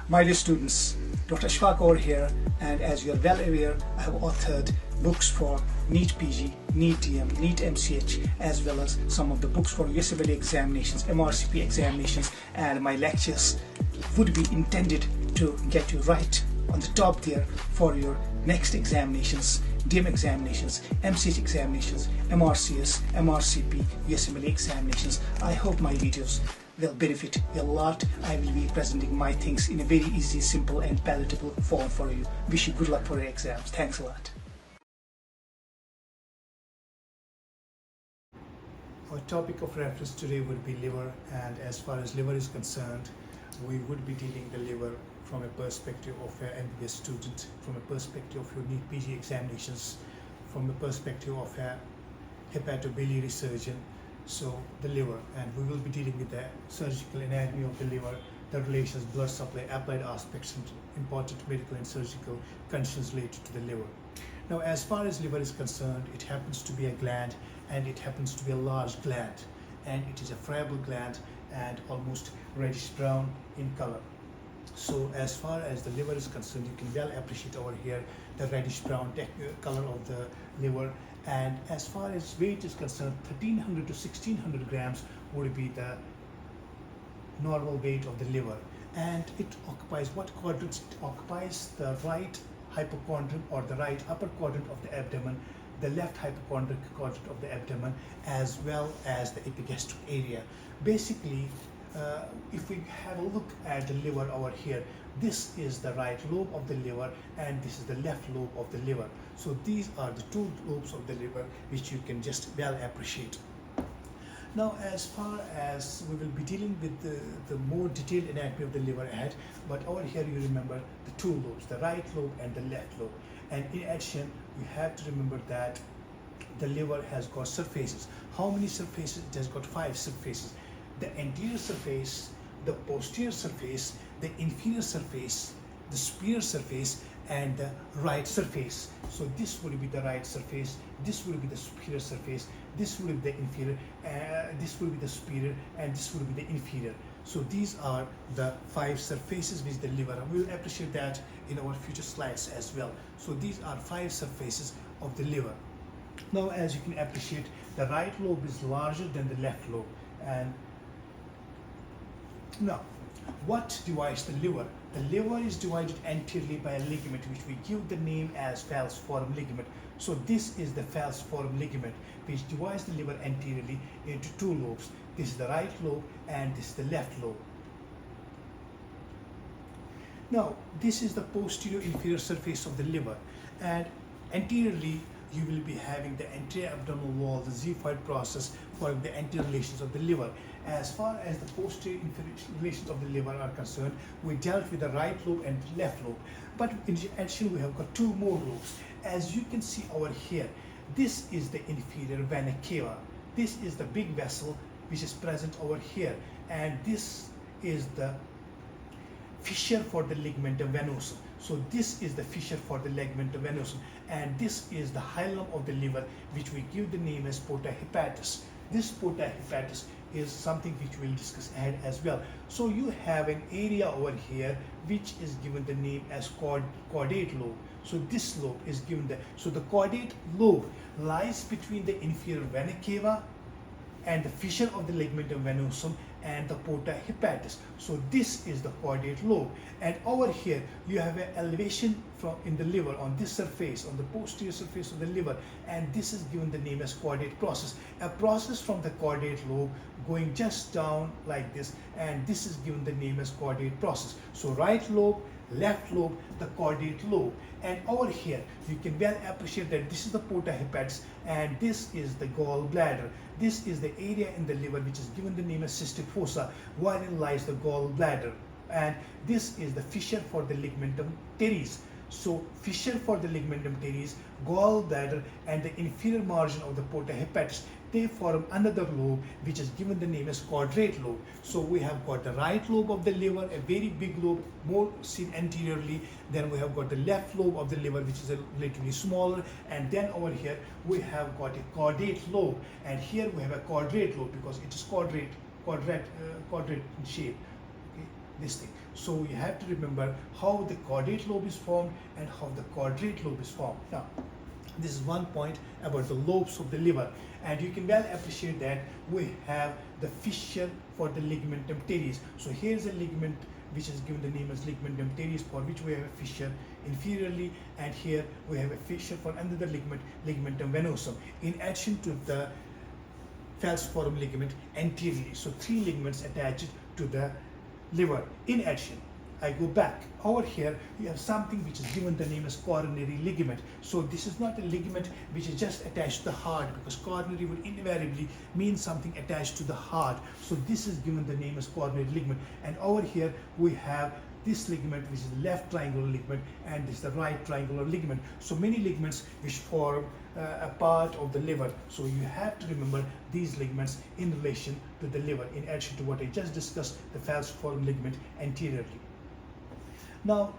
My dear students, Dr. Ashfaq over here, and as you are well aware, I have authored books for NEET PG, NEET DM, NEET MCH, as well as some of the books for USMLE examinations, MRCP examinations, and my lectures would be intended to get you right on the top there for your next examinations, DM examinations, MCH examinations, MRCS, MRCP, USMLE examinations. I hope my videos will benefit you a lot. I will be presenting my things in a very easy, simple and palatable form for you. Wish you good luck for your exams. Thanks a lot. Our topic of reference today would be liver, and as far as liver is concerned, we would be dealing the liver from a perspective of an MBBS student, from a perspective of your NEET PG examinations, from a perspective of a hepatobiliary surgeon. So the liver, and we will be dealing with the surgical anatomy of the liver, the relations, blood supply, applied aspects, and important medical and surgical conditions related to the liver. Now, as far as liver is concerned, it happens to be a gland, and it happens to be a large gland, and it is a friable gland and almost reddish brown in color. So as far as the liver is concerned, you can well appreciate over here the reddish brown color of the liver. And as far as weight is concerned, 1300 to 1600 grams would be the normal weight of the liver. And it occupies what quadrants? It occupies the right hypochondrium or the right upper quadrant of the abdomen, the left hypochondrial quadrant of the abdomen, as well as the epigastric area. Basically, if we have a look at the liver over here, this is the right lobe of the liver and this is the left lobe of the liver. So these are the two lobes of the liver which you can just well appreciate. Now, as far as we will be dealing with the more detailed anatomy of the liver ahead, but over here you remember the two lobes, the right lobe and the left lobe. And in addition, you have to remember that the liver has got surfaces. How many surfaces? It has got 5 surfaces. The anterior surface, the posterior surface, the inferior surface, the superior surface, and the right surface. So this would be the right surface, this would be the superior surface, this would be the inferior, this would be the superior, and this would be the inferior. So these are the 5 surfaces which the liver, we will appreciate that in our future slides as well. So these are 5 surfaces of the liver. Now, as you can appreciate, the right lobe is larger than the left lobe. And now, what divides the liver? The liver is divided anteriorly by a ligament which we give the name as falciform ligament. So this is the falciform ligament which divides the liver anteriorly into 2 lobes. This is the right lobe and this is the left lobe. Now, this is the posterior inferior surface of the liver, and anteriorly you will be having the anterior abdominal wall, the xiphoid process for the anterior relations of the liver. As far as the posterior inferior relations of the liver are concerned, we dealt with the right lobe and the left lobe. But in addition, we have got 2 more lobes. As you can see over here, this is the inferior vena cava. This is the big vessel which is present over here, and this is the fissure for the ligamentum venosum. So this is the fissure for the ligamentum venosum, and this is the hilum of the liver which we give the name as porta hepatis. This porta hepatis is something which we'll discuss ahead as well. So you have an area over here which is given the name as caudate lobe. So this lobe is given so the caudate lobe lies between the inferior vena cava and the fissure of the ligamentum venosum and the porta hepatis. So this is the caudate lobe, and over here you have an elevation from in the liver on this surface, on the posterior surface of the liver, and this is given the name as caudate process, a process from the caudate lobe going just down like this, and this is given the name as caudate process. So right lobe, left lobe, the caudate lobe. And over here you can well appreciate that this is the porta hepatis and this is the gallbladder. This is the area in the liver which is given the name as cystic fossa, wherein lies the gallbladder, and this is the fissure for the ligamentum teres. So fissure for the ligamentum teres, gallbladder, and the inferior margin of the porta hepatis, they form another lobe which is given the name as quadrate lobe. So we have got the right lobe of the liver, a very big lobe, more seen anteriorly. Then we have got the left lobe of the liver which is a relatively smaller, and then over here we have got a caudate lobe, and here we have a quadrate lobe because it is quadrate in shape. Okay. this thing. So you have to remember how the caudate lobe is formed and how the quadrate lobe is formed. Now, this is one point about the lobes of the liver, and you can well appreciate that we have the fissure for the ligamentum teres. So here's a ligament which is given the name as ligamentum teres, for which we have a fissure inferiorly, and here we have a fissure for another ligament, ligamentum venosum, in addition to the falciform ligament anteriorly. So three ligaments attached to the liver. In addition, I go back over here, you have something which is given the name as coronary ligament. So this is not a ligament which is just attached to the heart, because coronary would invariably mean something attached to the heart. So this is given the name as coronary ligament. And over here we have this ligament, which is the left triangular ligament, and this is the right triangular ligament. So many ligaments which form a part of the liver. So you have to remember these ligaments in relation to the liver, in addition to what I just discussed, the falciform ligament anteriorly. Now,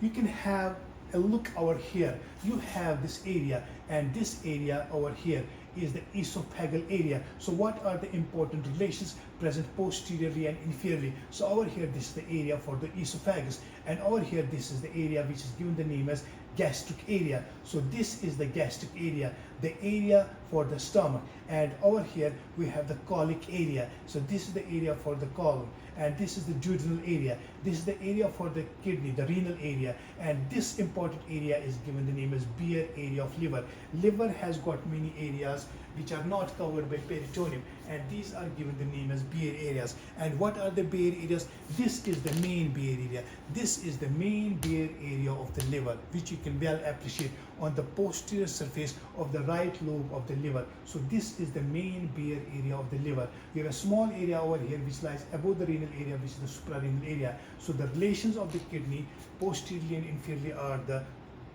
you can have a look over here. You have this area, and this area over here is the esophageal area. So what are the important relations present posteriorly and inferiorly? So over here, this is the area for the esophagus, and over here, this is the area which is given the name as gastric area. So this is the gastric area, the area for the stomach, and over here we have the colic area. So this is the area for the colon, and this is the duodenal area. This is the area for the kidney, the renal area, and this important area is given the name as Beer area of liver. Liver has got many areas which are not covered by peritoneum, and these are given the name as Beer areas. And what are the Beer areas? This is the main Beer area. This is the main Beer area of the liver, which you can well appreciate on the posterior surface of the right lobe of the liver. So this is the main Beer area of the liver. We have a small area over here which lies above the renal area, which is the suprarenal area. So the relations of the kidney posteriorly and inferiorly are the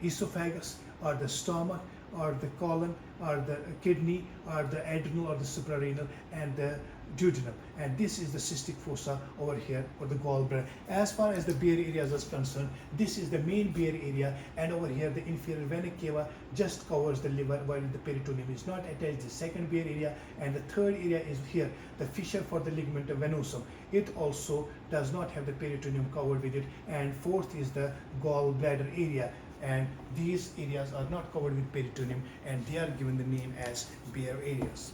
esophagus, or the stomach, or the colon, or the kidney, or the adrenal, or the suprarenal, and the duodenum. And this is the cystic fossa over here, or the gallbladder. As far as the Beer areas is concerned, this is the main Beer area, and over here the inferior vena cava just covers the liver, while the peritoneum is not attached. The second Beer area, and the third area is here, the fissure for the ligamentum venosum. It also does not have the peritoneum covered with it. And fourth is the gallbladder area, and these areas are not covered with peritoneum, and they are given the name as Beer areas.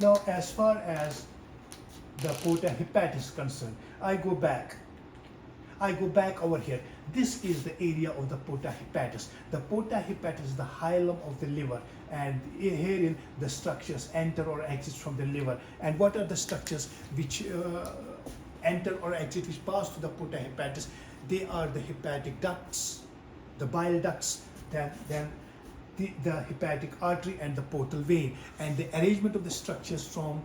Now, as far as the porta hepatis is concerned, I go back over here. This is the area of the porta hepatis. The porta hepatis is the hilum of the liver, and herein the structures enter or exit from the liver. And what are the structures which enter or exit, which pass to the porta hepatis? They are the hepatic ducts, the bile ducts, then the hepatic artery and the portal vein. And the arrangement of the structures from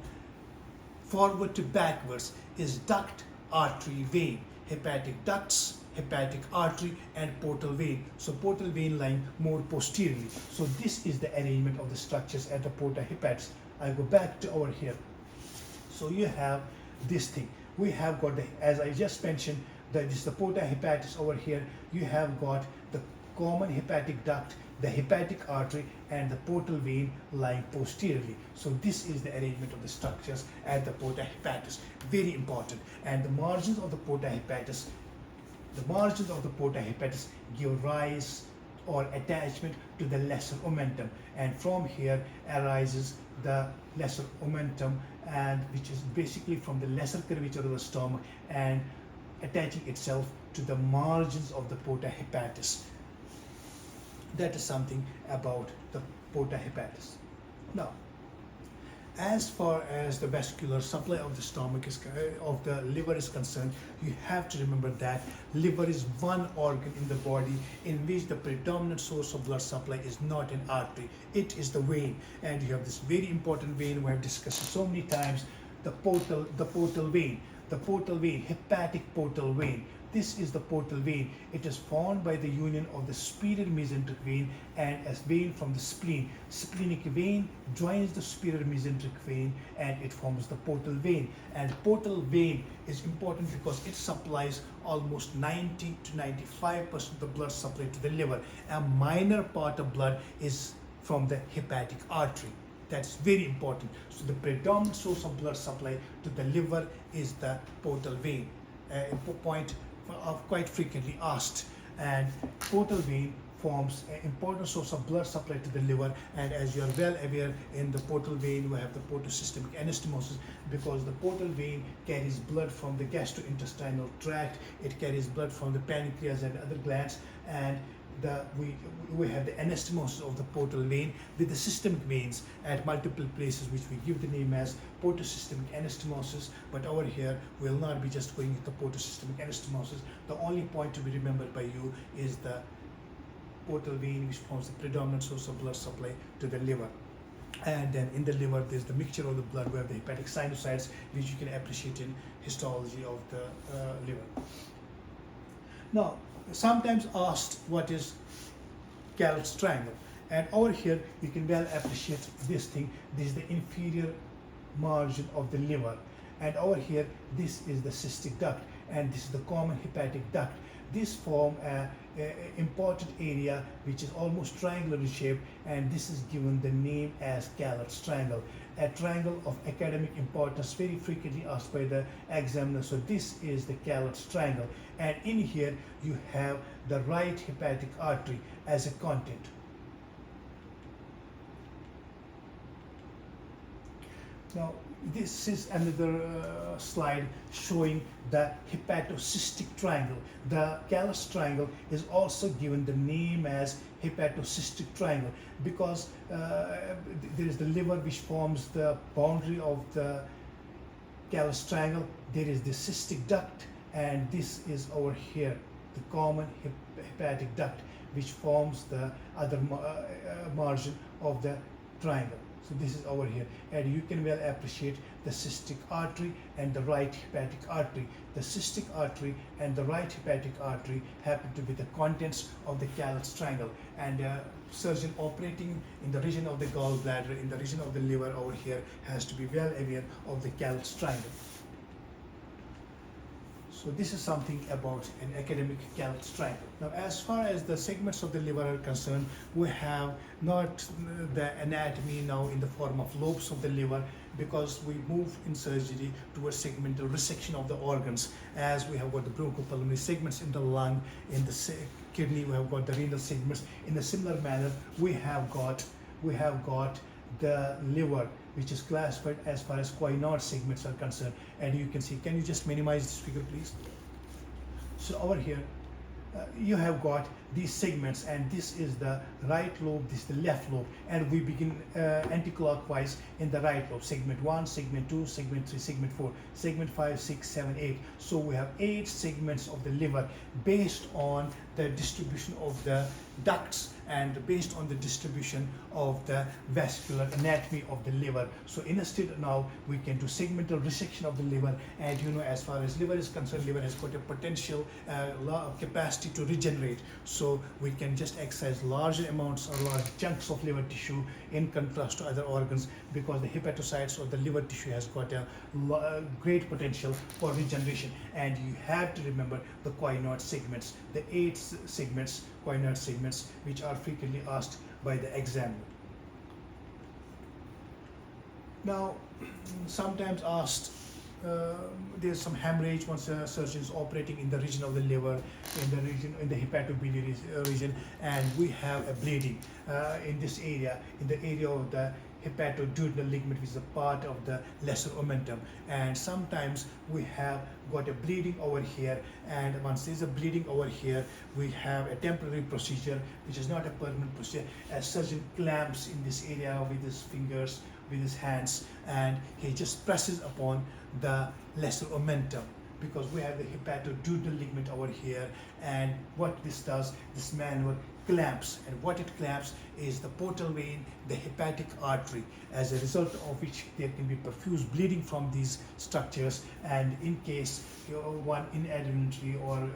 forward to backwards is duct, artery, vein. Hepatic ducts, hepatic artery, and portal vein. So portal vein lying more posteriorly. So this is the arrangement of the structures at the porta hepatis. I go back to over here. So you have this thing. We have got the, as I just mentioned, this is the porta hepatis over here. You have got the common hepatic duct, the hepatic artery, and the portal vein lying posteriorly. So this is the arrangement of the structures at the porta hepatis. Very important. And the margins of the porta hepatis, give rise or attachment to the lesser omentum, and from here arises the lesser omentum, and which is basically from the lesser curvature of the stomach and attaching itself to the margins of the porta hepatis. That is something about the porta hepatis. Now, as far as the vascular supply of the stomach is, of the liver is concerned, you have to remember that liver is one organ in the body in which the predominant source of blood supply is not an artery, it is the vein. And you have this very important vein we have discussed so many times, the portal vein. The portal vein, hepatic portal vein. This is the portal vein. It is formed by the union of the superior mesenteric vein and a vein from the spleen. Splenic vein joins the superior mesenteric vein, and it forms the portal vein. And portal vein is important because it supplies almost 90 to 95% of the blood supply to the liver. A minor part of blood is from the hepatic artery. That's very important. So the predominant source of blood supply to the liver is the portal vein. Point quite frequently asked, and portal vein forms an important source of blood supply to the liver. And as you are well aware, in the portal vein we have the portosystemic anastomosis, because the portal vein carries blood from the gastrointestinal tract, it carries blood from the pancreas and other glands, and we have the anastomosis of the portal vein with the systemic veins at multiple places, which we give the name as portosystemic anastomosis. But over here we will not be just going with the portosystemic anastomosis. The only point to be remembered by you is the portal vein, which forms the predominant source of blood supply to the liver. And then in the liver there's the mixture of the blood. We have the hepatic sinusides, which you can appreciate in histology of the liver. Now, sometimes asked what is Galler's triangle, and over here you can well appreciate this thing. This is the inferior margin of the liver, and over here this is the cystic duct, and this is the common hepatic duct. This form a important area which is almost triangular in shape, and this is given the name as Galler's triangle. A triangle of academic importance, very frequently asked by the examiner. So this is the Galler's triangle, and in here you have the right hepatic artery as a content. Now this is another slide showing the hepatocystic triangle. The Galler's triangle is also given the name as hepatocystic triangle because there is the liver which forms the boundary of the Galler's triangle. There is the cystic duct, and this is over here the common hepatic duct, which forms the other margin of the triangle. So this is over here, and you can well appreciate the cystic artery and the right hepatic artery. The cystic artery and the right hepatic artery happen to be the contents of the Galler's triangle, and a surgeon operating in the region of the gallbladder, in the region of the liver over here, has to be well aware of the Galler's triangle. So this is something about an academic Galler's triangle. Now, as far as the segments of the liver are concerned, we have not the anatomy now in the form of lobes of the liver, because we move in surgery towards segmental resection of the organs, as we have got the bronchopulmonary segments in the lung, in the kidney we have got the renal segments. In a similar manner, we have got the liver, which is classified as far as quinard segments are concerned. And you can see, can you just minimize this figure please? So over here you have got these segments, and this is the right lobe, this is the left lobe, and we begin anti-clockwise in the right lobe. Segment 1, segment 2, segment 3, segment 4, segment 5, 6, 7, 8. So we have 8 segments of the liver based on the distribution of the ducts and based on the distribution of the vascular anatomy of the liver. So instead now we can do segmental resection of the liver, and you know, as far as liver is concerned, liver has got a potential capacity to regenerate. So we can just exercise larger amounts or large chunks of liver tissue in contrast to other organs, because the hepatocytes or the liver tissue has got a great potential for regeneration. And you have to remember the quinard segments, the 8 segments, quinard segments, which are frequently asked by the examiner. Now, sometimes asked, there's some hemorrhage once a surgeon is operating in the region of the liver, in the hepatobiliary region, and we have a bleeding in this area, in the area of the hepatoduodenal ligament, which is a part of the lesser omentum. And sometimes we have got a bleeding over here, and once there's a bleeding over here, we have a temporary procedure, which is not a permanent procedure. A surgeon clamps in this area with his fingers, with his hands, and he just presses upon the lesser omentum, because we have the hepatoduodenal ligament over here. And what this does, this maneuver clamps, and what it clamps is the portal vein, the hepatic artery, as a result of which there can be profuse bleeding from these structures. And in case one inadvertently or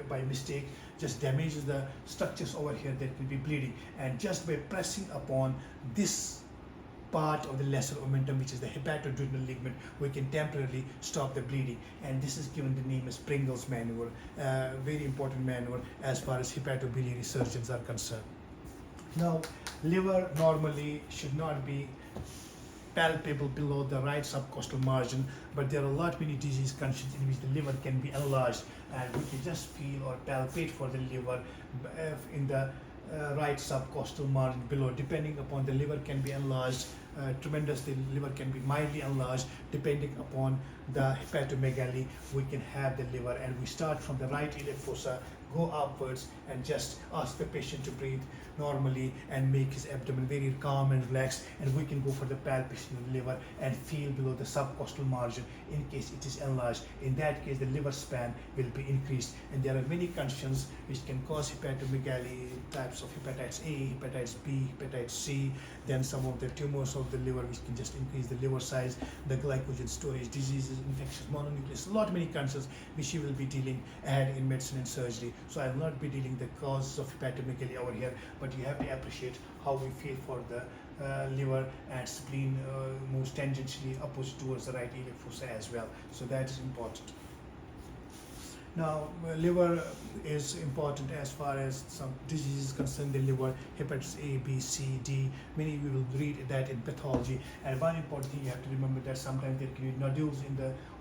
by mistake just damages the structures over here, there will be bleeding. And just by pressing upon this part of the lesser omentum, which is the hepatoduodenal ligament, we can temporarily stop the bleeding. And this is given the name as Pringle's maneuver, very important maneuver as far as hepatobiliary surgeons are concerned. Now, liver normally should not be palpable below the right subcostal margin, but there are a lot many disease conditions in which the liver can be enlarged, and we can just feel or palpate for the liver in the right subcostal margin below. Depending upon the liver can be enlarged tremendously, liver can be mildly enlarged. Depending upon the hepatomegaly, we can have the liver, and we start from the right iliac fossa, go upwards, and just ask the patient to breathe normally and make his abdomen very calm and relaxed, and we can go for the palpation of the liver and feel below the subcostal margin in case it is enlarged. In that case, the liver span will be increased, and there are many conditions which can cause hepatomegaly, types of hepatitis A, hepatitis B, hepatitis C, then some of the tumors of the liver which can just increase the liver size, the glycogen storage diseases, infectious mononucleosis, a lot many concerns which you will be dealing ahead in medicine and surgery. So I will not be dealing the causes of hepatomegaly over here, but you have to appreciate how we feel for the liver, and spleen moves tangentially opposite towards the right iliac fossa as well. So that is important. Now, liver is important as far as some diseases concern the liver, hepatitis A, B, C, D. Many we will read that in pathology. And one important thing you have to remember that sometimes there can be nodules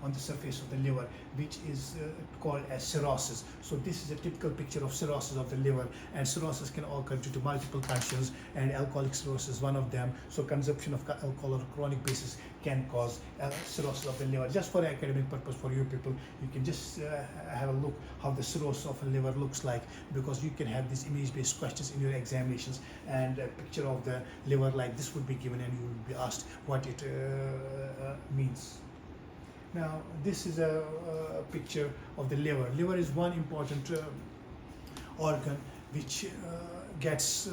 on the surface of the liver, which is called as cirrhosis. So this is a typical picture of cirrhosis of the liver, and cirrhosis can occur due to multiple conditions, and alcoholic cirrhosis is one of them. So consumption of alcohol on a chronic basis can cause cirrhosis of the liver. Just for academic purpose for you people, you can just have a look how the cirrhosis of a liver looks like, because you can have these image-based questions in your examinations, and a picture of the liver like this would be given, and you will be asked what it means. Now, this is a picture of the liver. Liver is one important organ which gets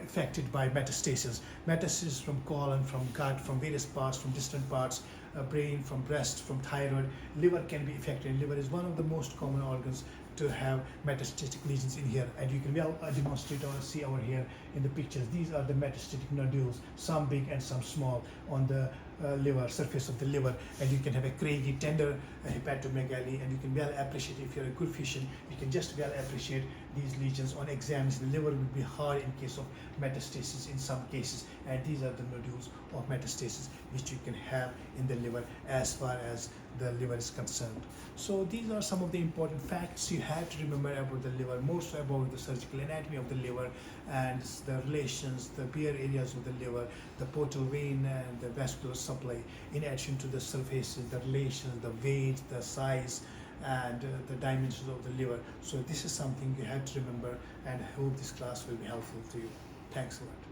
affected by metastasis. Metastasis from colon, from gut, from various parts, from distant parts, brain, from breast, from thyroid. Liver can be affected. Liver is one of the most common organs to have metastatic lesions in here, and you can well demonstrate or see over here in the pictures. These are the metastatic nodules, some big and some small, on the liver, surface of the liver, and you can have a craggy, tender hepatomegaly, and you can well appreciate, if you're a good physician, you can just well appreciate these lesions on exams. The liver will be hard in case of metastasis in some cases, and these are the nodules of metastasis which you can have in the liver as far as the liver is concerned. So these are some of the important facts you have to remember about the liver, more so about the surgical anatomy of the liver and the relations, the bare areas of the liver, the portal vein and the vascular supply, in addition to the surfaces, the relations, the weight, the size, and the dimensions of the liver. So this is something you have to remember, and I hope this class will be helpful to you. Thanks a lot.